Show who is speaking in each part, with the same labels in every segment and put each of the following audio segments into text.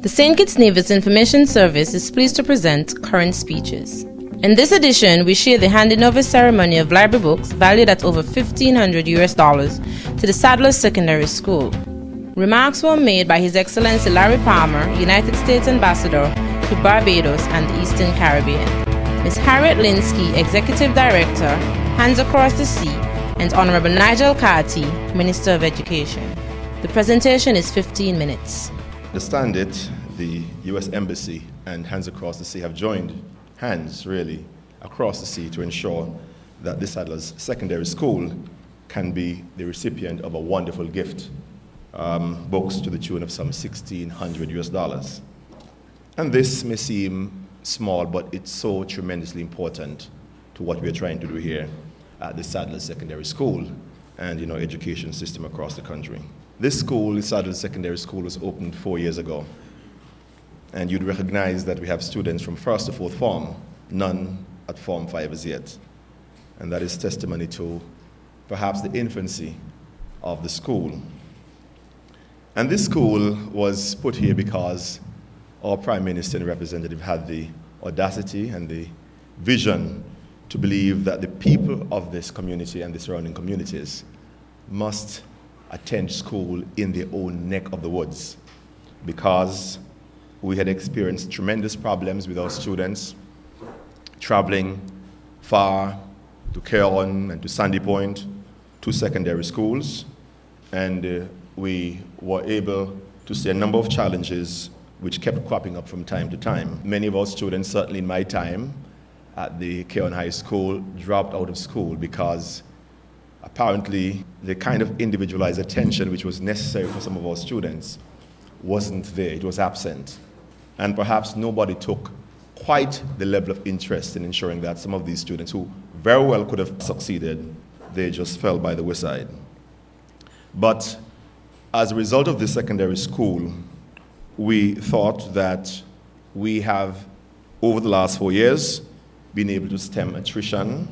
Speaker 1: The St. Kitts Nevis Information Service is pleased to present current speeches. In this edition, we share the handing over ceremony of library books valued at over $1,500 to the Sadler's Secondary School. Remarks were made by His Excellency Larry Palmer, United States Ambassador to Barbados and the Eastern Caribbean, Ms. Harriet Linsky, Executive Director, Hands Across the Sea, and Honorable Nigel Carty, Minister of Education. The presentation is 15 minutes.
Speaker 2: Understand it, the U.S. Embassy and Hands Across the Sea have joined hands, really, across the sea to ensure that this Sadler's Secondary School can be the recipient of a wonderful gift, books to the tune of some $1,600. And this may seem small, but it's so tremendously important to what we're trying to do here at the Sadler's Secondary School and in our education system across the country. This school, the Sadler's Secondary School, was opened 4 years ago. And you'd recognize that we have students from 1st to 4th form, none at Form 5 as yet. And that is testimony to perhaps the infancy of the school. And this school was put here because our Prime Minister and representative had the audacity and the vision to believe that the people of this community and the surrounding communities must attend school in their own neck of the woods, because we had experienced tremendous problems with our students traveling far to Keon and to Sandy Point, to secondary schools, and we were able to see a number of challenges which kept cropping up from time to time. Many of our students, certainly in my time at the Keon High School, dropped out of school because apparently the kind of individualized attention which was necessary for some of our students wasn't there, it was absent. And perhaps nobody took quite the level of interest in ensuring that some of these students who very well could have succeeded, they just fell by the wayside. But as a result of this secondary school, we thought that we have, over the last 4 years, been able to stem attrition,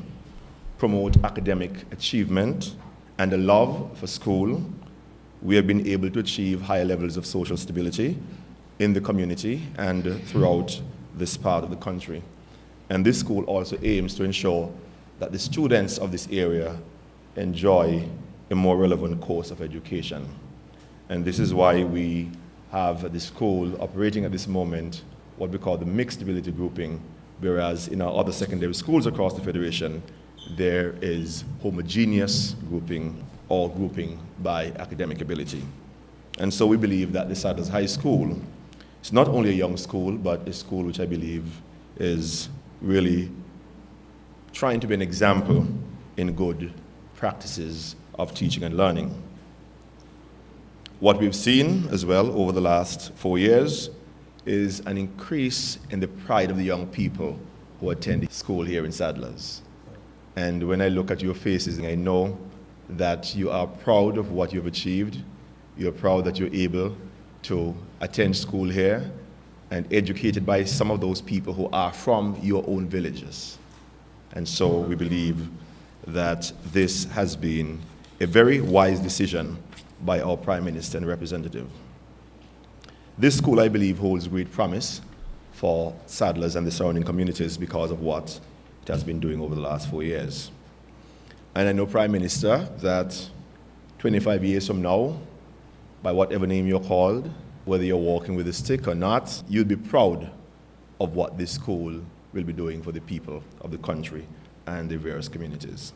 Speaker 2: promote academic achievement, and a love for school. We have been able to achieve higher levels of social stability in the community and throughout this part of the country. And this school also aims to ensure that the students of this area enjoy a more relevant course of education. And this is why we have the school operating at this moment what we call the mixed ability grouping, whereas in our other secondary schools across the Federation, there is homogeneous grouping or grouping by academic ability. And so we believe that the Sadler's High School is not only a young school, but a school which I believe is really trying to be an example in good practices of teaching and learning. What we've seen as well over the last 4 years is an increase in the pride of the young people who attend school here in Sadler's. And when I look at your faces, I know that you are proud of what you've achieved. You're proud that you're able to attend school here and educated by some of those people who are from your own villages. And so we believe that this has been a very wise decision by our Prime Minister and representative. This school, I believe, holds great promise for Sadler's and the surrounding communities because of what it has been doing over the last 4 years. And I know, Prime Minister, that 25 years from now, by whatever name you're called, whether you're walking with a stick or not, you'll be proud of what this school will be doing for the people of the country and the various communities.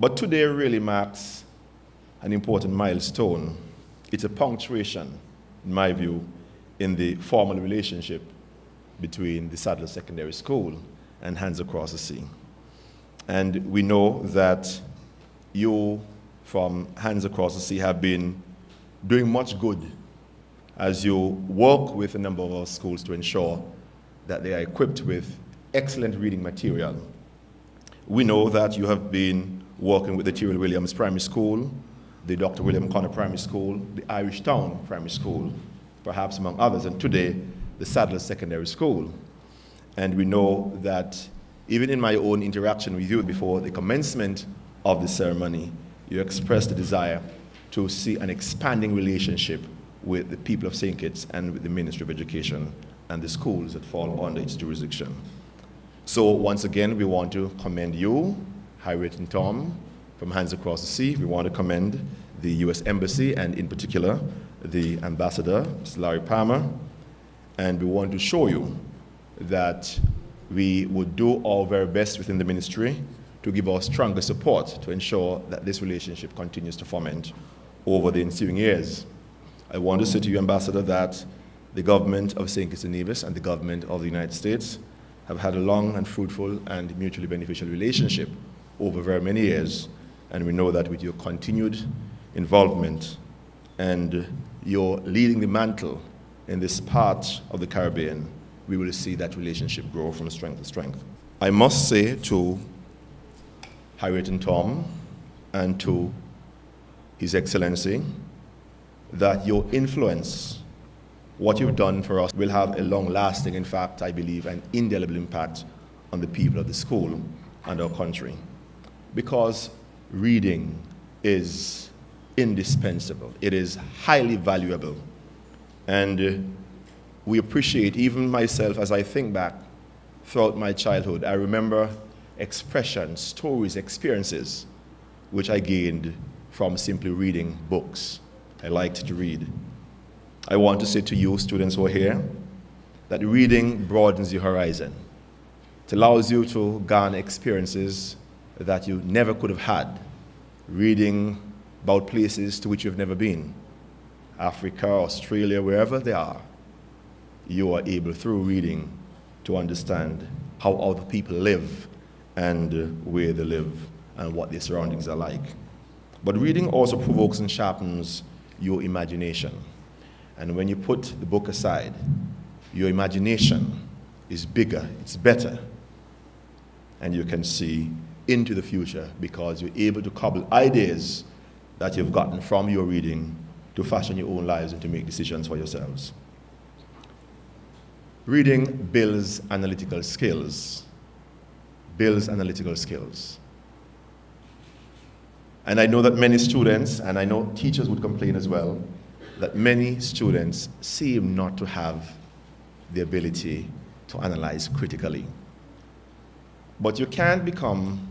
Speaker 2: But today really marks an important milestone. It's a punctuation, in my view, in the formal relationship between the Sadler's Secondary School and Hands Across the Sea. And we know that you, from Hands Across the Sea, have been doing much good as you work with a number of our schools to ensure that they are equipped with excellent reading material. We know that you have been working with the Tyrrell Williams Primary School, the Dr. William Connor Primary School, the Irish Town Primary School, perhaps among others, and today, the Sadler's Secondary School. And we know that even in my own interaction with you before the commencement of the ceremony, you expressed the desire to see an expanding relationship with the people of St. Kitts and with the Ministry of Education and the schools that fall under its jurisdiction. So once again, we want to commend you, Harriet and Tom, from Hands Across the Sea. We want to commend the U.S. Embassy and in particular the Ambassador, Mr. Larry Palmer, and we want to show you that we would do our very best within the ministry to give our stronger support to ensure that this relationship continues to foment over the ensuing years. I want to say to you, Ambassador, that the government of St. Kitts and Nevis and the government of the United States have had a long and fruitful and mutually beneficial relationship over very many years, and we know that with your continued involvement and your leading the mantle in this part of the Caribbean, we will see that relationship grow from strength to strength. I must say to Harriet and Tom and to His Excellency that your influence, what you've done for us, will have a long-lasting, in fact, I believe, an indelible impact on the people of the school and our country. Because reading is indispensable. It is highly valuable. And we appreciate, even myself, as I think back throughout my childhood, I remember expressions, stories, experiences, which I gained from simply reading books. I liked to read. I want to say to you, students who are here, that reading broadens your horizon. It allows you to garner experiences that you never could have had. Reading about places to which you've never been, Africa, Australia, wherever they are, you are able through reading to understand how other people live and where they live and what their surroundings are like. But reading also provokes and sharpens your imagination. And when you put the book aside, your imagination is bigger, it's better, and you can see into the future because you're able to cobble ideas that you've gotten from your reading to fashion your own lives and to make decisions for yourselves. Reading builds analytical skills. Builds analytical skills. And I know that many students, and I know teachers would complain as well, that many students seem not to have the ability to analyze critically. But you can't become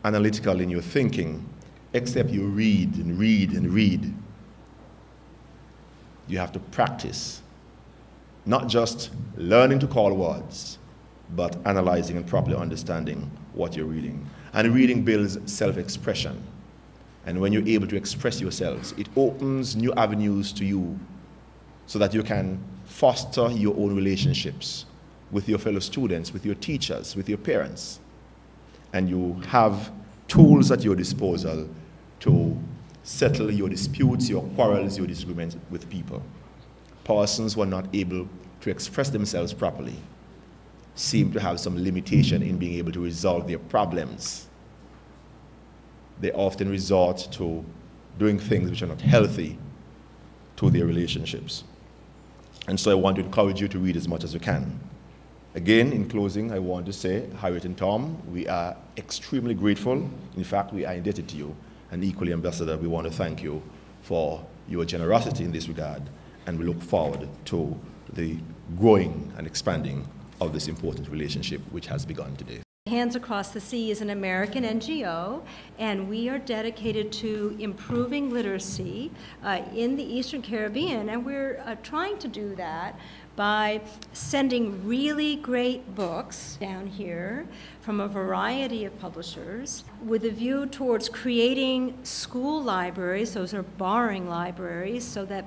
Speaker 2: analytical in your thinking except you read and read and read. You have to practice, not just learning to call words, but analyzing and properly understanding what you're reading. And reading builds self-expression. And when you're able to express yourselves, it opens new avenues to you so that you can foster your own relationships with your fellow students, with your teachers, with your parents. And you have tools at your disposal to settle your disputes, your quarrels, your disagreements with people. Persons who are not able to express themselves properly seem to have some limitation in being able to resolve their problems. They often resort to doing things which are not healthy to their relationships. And so I want to encourage you to read as much as you can. Again, in closing, I want to say, Harriet and Tom, we are extremely grateful. In fact, we are indebted to you. And equally, Ambassador, we want to thank you for your generosity in this regard. And we look forward to the growing and expanding of this important relationship which has begun today.
Speaker 3: Hands Across the Sea is an American NGO, and we are dedicated to improving literacy in the Eastern Caribbean, and we're trying to do that by sending really great books down here from a variety of publishers with a view towards creating school libraries. Those are borrowing libraries so that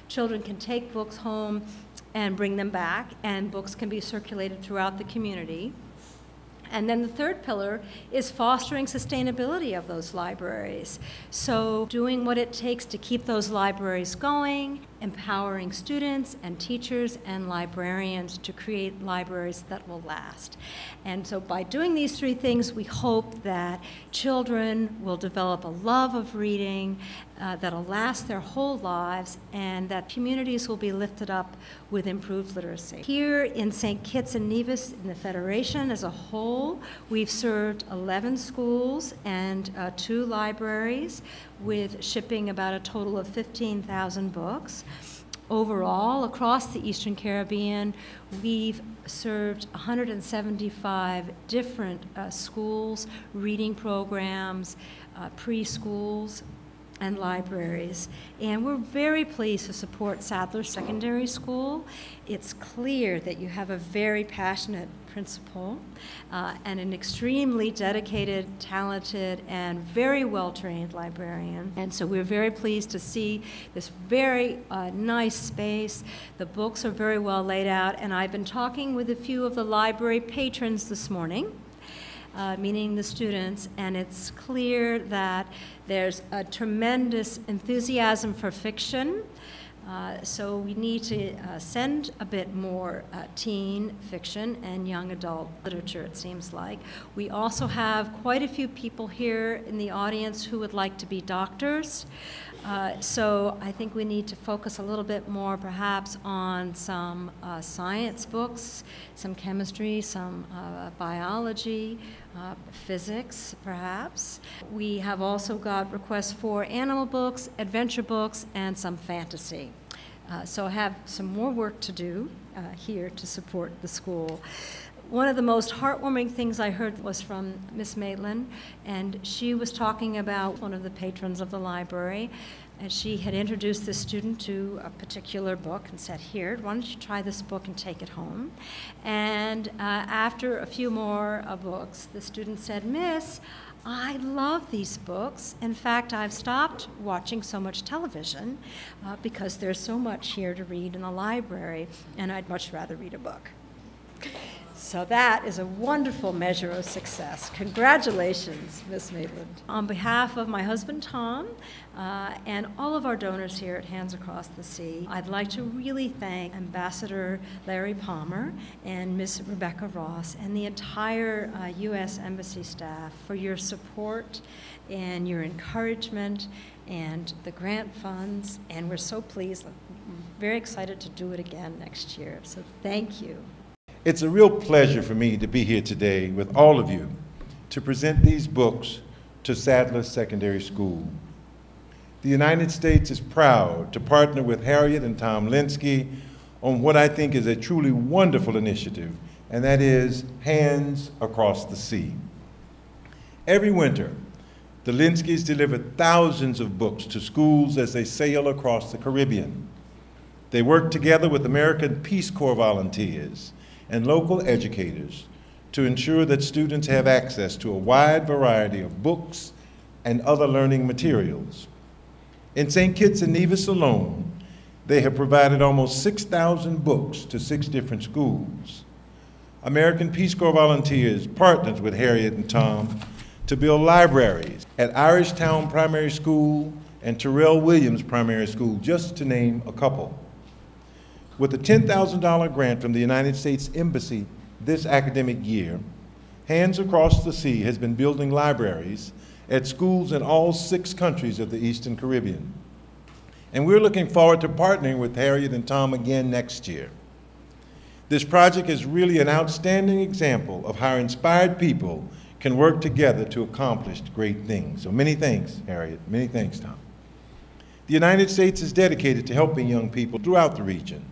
Speaker 3: children can take books home and bring them back, and books can be circulated throughout the community. And then the third pillar is fostering sustainability of those libraries. So doing what it takes to keep those libraries going, empowering students and teachers and librarians to create libraries that will last. And so by doing these three things, we hope that children will develop a love of reading that'll last their whole lives, and that communities will be lifted up with improved literacy. Here in St. Kitts and Nevis, in the Federation as a whole, we've served 11 schools and 2 libraries, with shipping about a total of 15,000 books. Overall, across the Eastern Caribbean, we've served 175 different schools, reading programs, preschools, and libraries. And we're very pleased to support Sadler Secondary School. It's clear that you have a very passionate principal and an extremely dedicated, talented, and very well-trained librarian. And so we're very pleased to see this very nice space. The books are very well laid out, and I've been talking with a few of the library patrons this morning, meaning the students, and it's clear that there's a tremendous enthusiasm for fiction. So we need to send a bit more teen fiction and young adult literature, it seems like. We also have quite a few people here in the audience who would like to be doctors. So I think we need to focus a little bit more perhaps on some science books, some chemistry, some biology, physics perhaps. We have also got requests for animal books, adventure books, and some fantasy. So I have some more work to do here to support the school. One of the most heartwarming things I heard was from Miss Maitland, and she was talking about one of the patrons of the library, and she had introduced this student to a particular book and said, here, why don't you try this book and take it home? And after a few more books, the student said, Miss, I love these books. In fact, I've stopped watching so much television because there's so much here to read in the library, and I'd much rather read a book. So that is a wonderful measure of success. Congratulations, Ms. Maitland. On behalf of my husband, Tom, and all of our donors here at Hands Across the Sea, I'd like to really thank Ambassador Larry Palmer and Ms. Rebecca Ross and the entire U.S. Embassy staff for your support and your encouragement and the grant funds, and we're so pleased, very excited to do it again next year. So thank you.
Speaker 4: It's a real pleasure for me to be here today with all of you to present these books to Sadler Secondary School. The United States is proud to partner with Harriet and Tom Linsky on what I think is a truly wonderful initiative, and that is Hands Across the Sea. Every winter, the Linskys deliver thousands of books to schools as they sail across the Caribbean. They work together with American Peace Corps volunteers and local educators to ensure that students have access to a wide variety of books and other learning materials. In St. Kitts and Nevis alone, they have provided almost 6,000 books to 6 different schools. American Peace Corps volunteers partners with Harriet and Tom to build libraries at Irish Town Primary School and Terrell Williams Primary School, just to name a couple. With a $10,000 grant from the United States Embassy this academic year, Hands Across the Sea has been building libraries at schools in all 6 countries of the Eastern Caribbean. And we're looking forward to partnering with Harriet and Tom again next year. This project is really an outstanding example of how inspired people can work together to accomplish great things. So many thanks, Harriet. Many thanks, Tom. The United States is dedicated to helping young people throughout the region.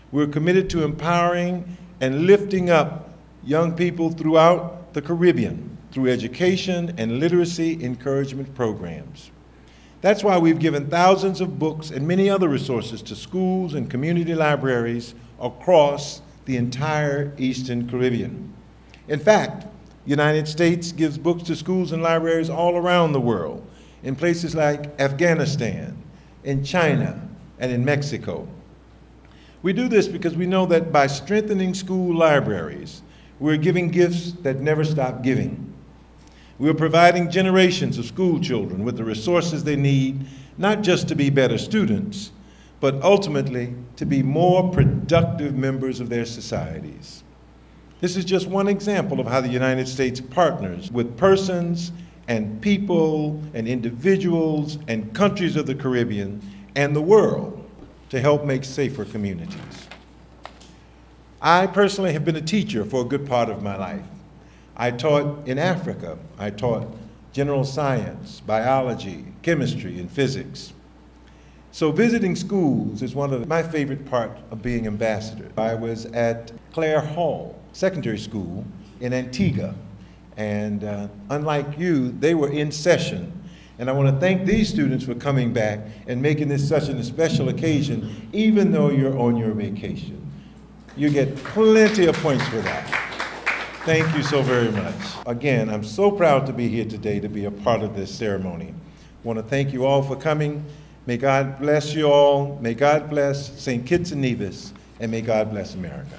Speaker 4: We're committed to empowering and lifting up young people throughout the Caribbean through education and literacy encouragement programs. That's why we've given thousands of books and many other resources to schools and community libraries across the entire Eastern Caribbean. In fact, the United States gives books to schools and libraries all around the world, in places like Afghanistan, in China, and in Mexico. We do this because we know that by strengthening school libraries, we're giving gifts that never stop giving. We're providing generations of school children with the resources they need, not just to be better students, but ultimately to be more productive members of their societies. This is just one example of how the United States partners with persons and people and individuals and countries of the Caribbean and the world to help make safer communities. I personally have been a teacher for a good part of my life. I taught in Africa. I taught general science, biology, chemistry, and physics. So visiting schools is one of my favorite parts of being ambassador. I was at Clare Hall Secondary School in Antigua, and unlike you, they were in session. And I want to thank these students for coming back and making this such a special occasion, even though you're on your vacation. You get plenty of points for that. Thank you so very much. Again, I'm so proud to be here today to be a part of this ceremony. I want to thank you all for coming. May God bless you all. May God bless St. Kitts and Nevis, and may God bless America.